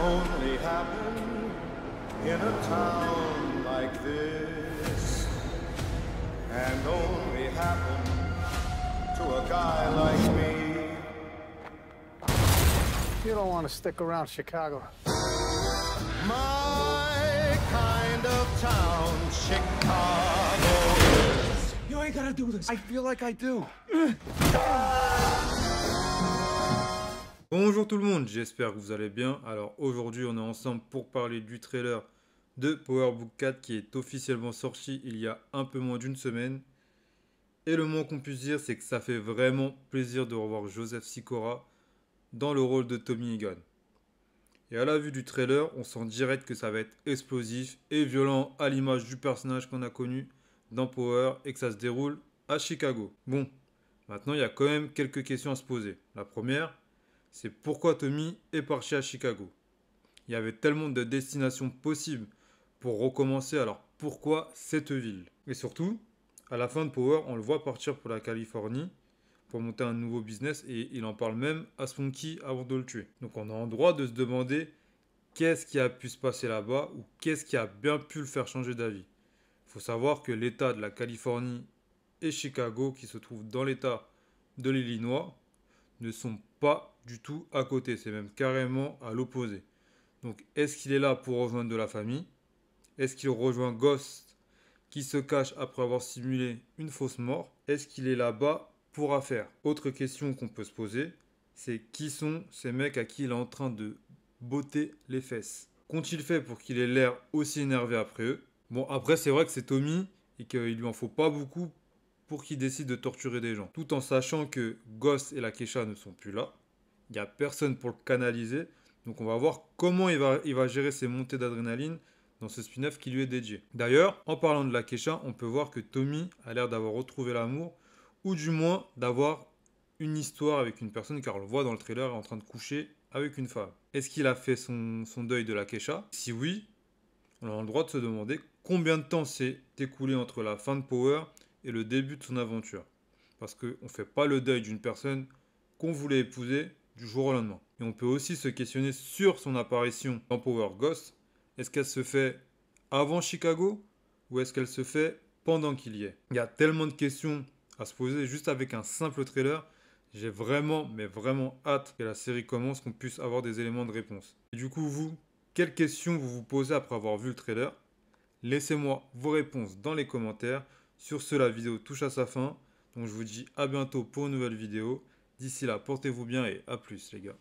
only happen in a town like this, and only happen to a guy like me. You don't want to stick around Chicago. My kind of town, Chicago is. You ain't gotta do this. I feel like I do. Bonjour tout le monde, j'espère que vous allez bien. Alors aujourd'hui on est ensemble pour parler du trailer de Power Book 4 qui est officiellement sorti il y a un peu moins d'une semaine. Et le moins qu'on puisse dire c'est que ça fait vraiment plaisir de revoir Joseph Sikora dans le rôle de Tommy Egan. Et à la vue du trailer, on sent direct que ça va être explosif et violent à l'image du personnage qu'on a connu dans Power et que ça se déroule à Chicago. Bon, maintenant il y a quand même quelques questions à se poser. La première, c'est pourquoi Tommy est parti à Chicago. Il y avait tellement de destinations possibles pour recommencer, alors pourquoi cette ville? Et surtout, à la fin de Power, on le voit partir pour la Californie pour monter un nouveau business et il en parle même à Spunky avant de le tuer. Donc on a le droit de se demander qu'est-ce qui a pu se passer là-bas ou qu'est-ce qui a bien pu le faire changer d'avis. Il faut savoir que l'État de la Californie et Chicago, qui se trouvent dans l'État de l'Illinois, ne sont pas du tout à côté, c'est même carrément à l'opposé. Donc est-ce qu'il est là pour rejoindre de la famille? Est-ce qu'il rejoint Ghost qui se cache après avoir simulé une fausse mort? Est-ce qu'il est là-bas pour affaire? Autre question qu'on peut se poser, c'est qui sont ces mecs à qui il est en train de botter les fesses? Qu'ont-ils fait pour qu'il ait l'air aussi énervé après eux? Bon, après c'est vrai que c'est Tommy et qu'il lui en faut pas beaucoup pour qu'il décide de torturer des gens. Tout en sachant que Ghost et la Kesha ne sont plus là. Il n'y a personne pour le canaliser. Donc on va voir comment il va gérer ses montées d'adrénaline dans ce spin-off qui lui est dédié. D'ailleurs, en parlant de la Kesha, on peut voir que Tommy a l'air d'avoir retrouvé l'amour, ou du moins d'avoir une histoire avec une personne, car on le voit dans le trailer en train de coucher avec une femme. Est-ce qu'il a fait son deuil de la Kesha? Si oui, on a le droit de se demander combien de temps s'est écoulé entre la fin de Power et le début de son aventure. Parce qu'on ne fait pas le deuil d'une personne qu'on voulait épouser du jour au lendemain. Et on peut aussi se questionner sur son apparition dans Power Ghost. Est-ce qu'elle se fait avant Chicago ou est-ce qu'elle se fait pendant qu'il y est? Il y a tellement de questions à se poser juste avec un simple trailer. J'ai vraiment, mais vraiment hâte que la série commence, qu'on puisse avoir des éléments de réponse. Et du coup, vous, quelles questions vous vous posez après avoir vu le trailer? Laissez-moi vos réponses dans les commentaires. Sur ce, la vidéo touche à sa fin. Donc je vous dis à bientôt pour une nouvelle vidéo. D'ici là, portez-vous bien et à plus les gars.